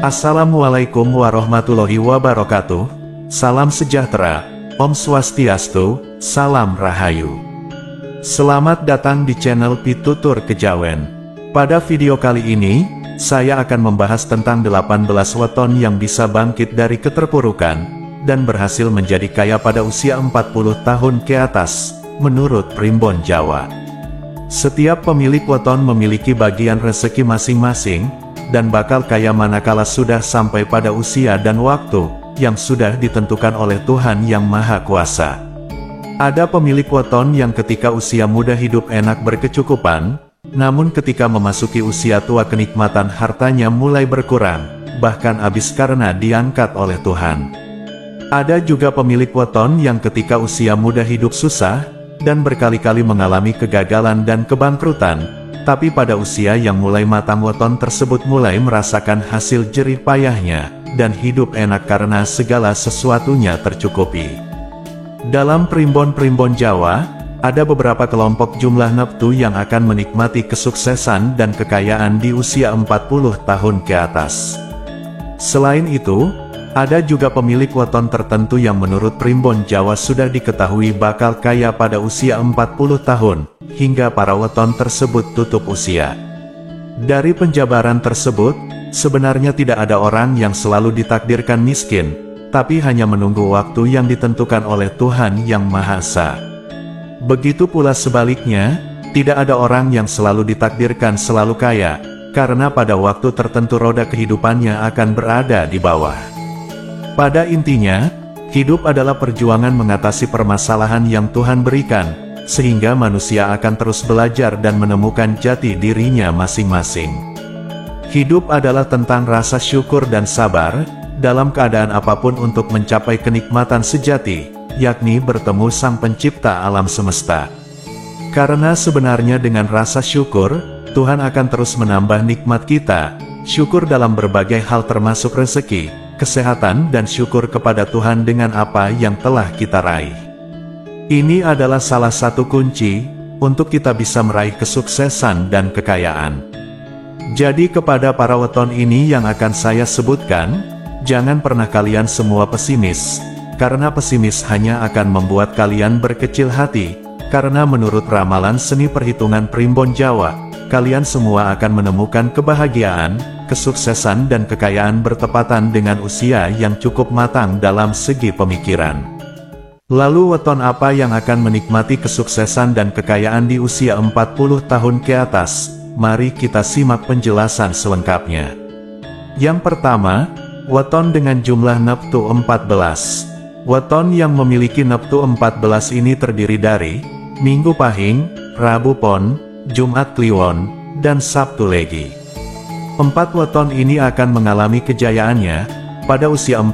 Assalamualaikum warahmatullahi wabarakatuh. Salam sejahtera, Om Swastiastu, Salam Rahayu. Selamat datang di channel Pitutur Kejawen. Pada video kali ini, saya akan membahas tentang 18 weton yang bisa bangkit dari keterpurukan dan berhasil menjadi kaya pada usia 40 tahun ke atas, menurut Primbon Jawa. Setiap pemilik weton memiliki bagian rezeki masing-masing, dan bakal kaya manakala sudah sampai pada usia dan waktu yang sudah ditentukan oleh Tuhan Yang Maha Kuasa. Ada pemilik weton yang ketika usia muda hidup enak berkecukupan, namun ketika memasuki usia tua kenikmatan hartanya mulai berkurang, bahkan habis karena diangkat oleh Tuhan. Ada juga pemilik weton yang ketika usia muda hidup susah, dan berkali-kali mengalami kegagalan dan kebangkrutan, tapi pada usia yang mulai matang weton tersebut mulai merasakan hasil jerih payahnya, dan hidup enak karena segala sesuatunya tercukupi. Dalam primbon-primbon Jawa, ada beberapa kelompok jumlah neptu yang akan menikmati kesuksesan dan kekayaan di usia 40 tahun ke atas. Selain itu, ada juga pemilik weton tertentu yang menurut primbon Jawa sudah diketahui bakal kaya pada usia 40 tahun, hingga para weton tersebut tutup usia. Dari penjabaran tersebut, sebenarnya tidak ada orang yang selalu ditakdirkan miskin, tapi hanya menunggu waktu yang ditentukan oleh Tuhan Yang Maha Esa. Begitu pula sebaliknya, tidak ada orang yang selalu ditakdirkan selalu kaya, karena pada waktu tertentu roda kehidupannya akan berada di bawah. Pada intinya, hidup adalah perjuangan mengatasi permasalahan yang Tuhan berikan, sehingga manusia akan terus belajar dan menemukan jati dirinya masing-masing. Hidup adalah tentang rasa syukur dan sabar, dalam keadaan apapun untuk mencapai kenikmatan sejati, yakni bertemu Sang Pencipta alam semesta. Karena sebenarnya dengan rasa syukur, Tuhan akan terus menambah nikmat kita, syukur dalam berbagai hal termasuk rezeki, kesehatan dan syukur kepada Tuhan dengan apa yang telah kita raih. Ini adalah salah satu kunci untuk kita bisa meraih kesuksesan dan kekayaan. Jadi kepada para weton ini yang akan saya sebutkan, jangan pernah kalian semua pesimis, karena pesimis hanya akan membuat kalian berkecil hati, karena menurut ramalan seni perhitungan primbon Jawa, kalian semua akan menemukan kebahagiaan, kesuksesan dan kekayaan bertepatan dengan usia yang cukup matang dalam segi pemikiran. Lalu weton apa yang akan menikmati kesuksesan dan kekayaan di usia 40 tahun ke atas? Mari kita simak penjelasan selengkapnya. Yang pertama, weton dengan jumlah neptu 14. Weton yang memiliki neptu 14 ini terdiri dari Minggu Pahing, Rabu Pon, Jumat Kliwon, dan Sabtu Legi. 4 weton ini akan mengalami kejayaannya pada usia 40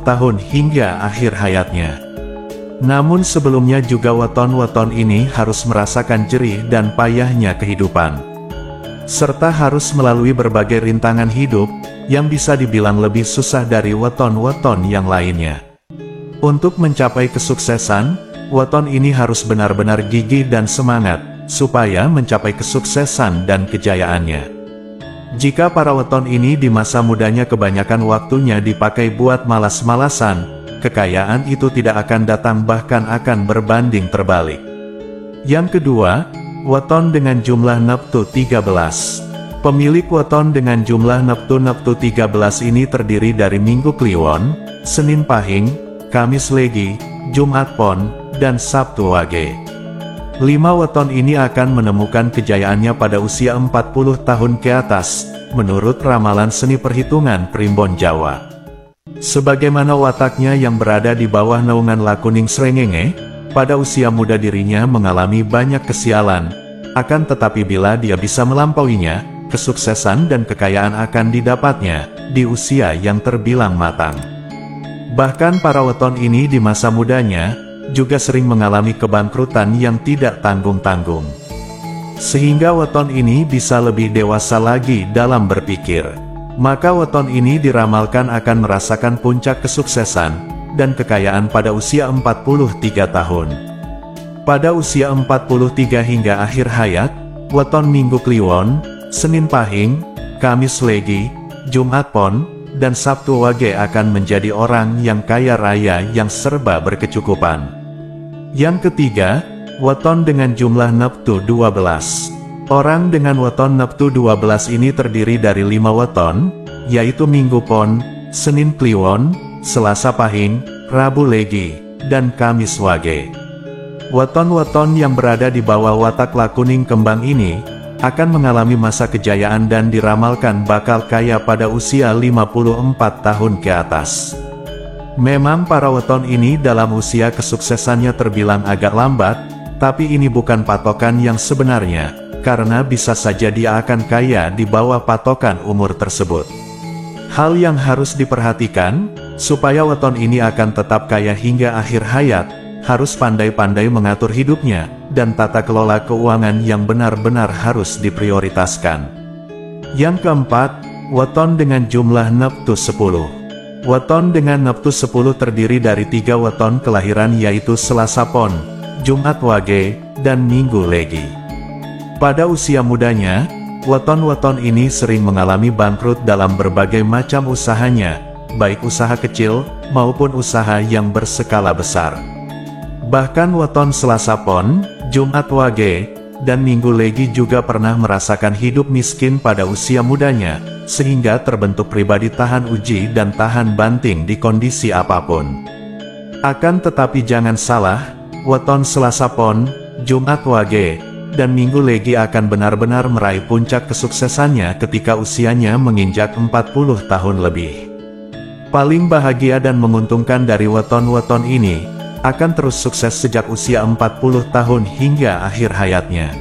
tahun hingga akhir hayatnya. Namun sebelumnya juga weton-weton ini harus merasakan jerih dan payahnya kehidupan, serta harus melalui berbagai rintangan hidup yang bisa dibilang lebih susah dari weton-weton yang lainnya. Untuk mencapai kesuksesan, weton ini harus benar-benar gigih dan semangat supaya mencapai kesuksesan dan kejayaannya. Jika para weton ini di masa mudanya kebanyakan waktunya dipakai buat malas-malasan, kekayaan itu tidak akan datang, bahkan akan berbanding terbalik. Yang kedua, weton dengan jumlah neptu 13. Pemilik weton dengan jumlah neptu 13 ini terdiri dari Minggu Kliwon, Senin Pahing, Kamis Legi, Jumat Pon, dan Sabtu Wage. 5 weton ini akan menemukan kejayaannya pada usia 40 tahun ke atas, menurut ramalan seni perhitungan primbon Jawa. Sebagaimana wataknya yang berada di bawah naungan Lakuning Srengenge, pada usia muda dirinya mengalami banyak kesialan, akan tetapi bila dia bisa melampauinya, kesuksesan dan kekayaan akan didapatnya di usia yang terbilang matang. Bahkan para weton ini di masa mudanya juga sering mengalami kebangkrutan yang tidak tanggung-tanggung. Sehingga weton ini bisa lebih dewasa lagi dalam berpikir. Maka weton ini diramalkan akan merasakan puncak kesuksesan dan kekayaan pada usia 43 tahun. Pada usia 43 hingga akhir hayat, weton Minggu Kliwon, Senin Pahing, Kamis Legi, Jumat Pon, dan Sabtu Wage akan menjadi orang yang kaya raya yang serba berkecukupan. Yang ketiga, weton dengan jumlah neptu 12. Orang dengan weton neptu 12 ini terdiri dari 5 weton, yaitu Minggu Pon, Senin Kliwon, Selasa Pahing, Rabu Legi, dan Kamis Wage. Weton-weton yang berada di bawah watak lakuning kembang ini akan mengalami masa kejayaan dan diramalkan bakal kaya pada usia 54 tahun ke atas. Memang para weton ini dalam usia kesuksesannya terbilang agak lambat, tapi ini bukan patokan yang sebenarnya, karena bisa saja dia akan kaya di bawah patokan umur tersebut. Hal yang harus diperhatikan, supaya weton ini akan tetap kaya hingga akhir hayat, harus pandai-pandai mengatur hidupnya, dan tata kelola keuangan yang benar-benar harus diprioritaskan. Yang keempat, weton dengan jumlah neptu 10. Weton dengan neptu 10 terdiri dari 3 weton kelahiran yaitu Selasa Pon, Jumat Wage, dan Minggu Legi. Pada usia mudanya, weton-weton ini sering mengalami bangkrut dalam berbagai macam usahanya, baik usaha kecil, maupun usaha yang berskala besar. Bahkan weton Selasa Pon, Jumat Wage, dan Minggu Legi juga pernah merasakan hidup miskin pada usia mudanya, sehingga terbentuk pribadi tahan uji dan tahan banting di kondisi apapun. Akan tetapi jangan salah, weton Selasa Pon, Jumat Wage, dan Minggu Legi akan benar-benar meraih puncak kesuksesannya ketika usianya menginjak 40 tahun lebih. Paling bahagia dan menguntungkan dari weton-weton ini, akan terus sukses sejak usia 40 tahun hingga akhir hayatnya.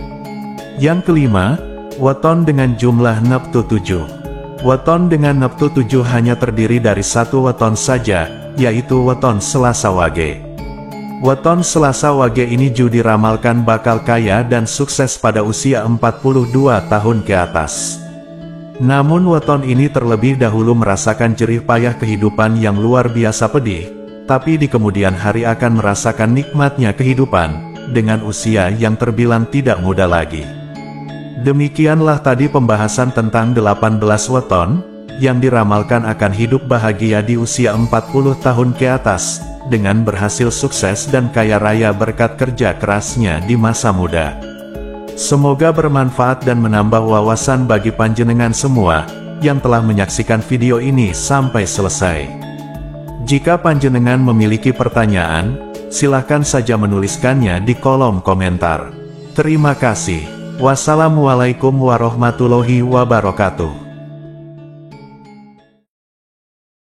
Yang kelima, weton dengan jumlah neptu 7. Weton dengan neptu 7 hanya terdiri dari 1 weton saja, yaitu weton Selasa Wage. Weton Selasa Wage ini juga diramalkan bakal kaya dan sukses pada usia 42 tahun ke atas. Namun weton ini terlebih dahulu merasakan jerih payah kehidupan yang luar biasa pedih, tapi di kemudian hari akan merasakan nikmatnya kehidupan, dengan usia yang terbilang tidak muda lagi. Demikianlah tadi pembahasan tentang 18 weton, yang diramalkan akan hidup bahagia di usia 40 tahun ke atas, dengan berhasil sukses dan kaya raya berkat kerja kerasnya di masa muda. Semoga bermanfaat dan menambah wawasan bagi panjenengan semua, yang telah menyaksikan video ini sampai selesai. Jika panjenengan memiliki pertanyaan, silahkan saja menuliskannya di kolom komentar. Terima kasih. Wassalamualaikum warahmatullahi wabarakatuh.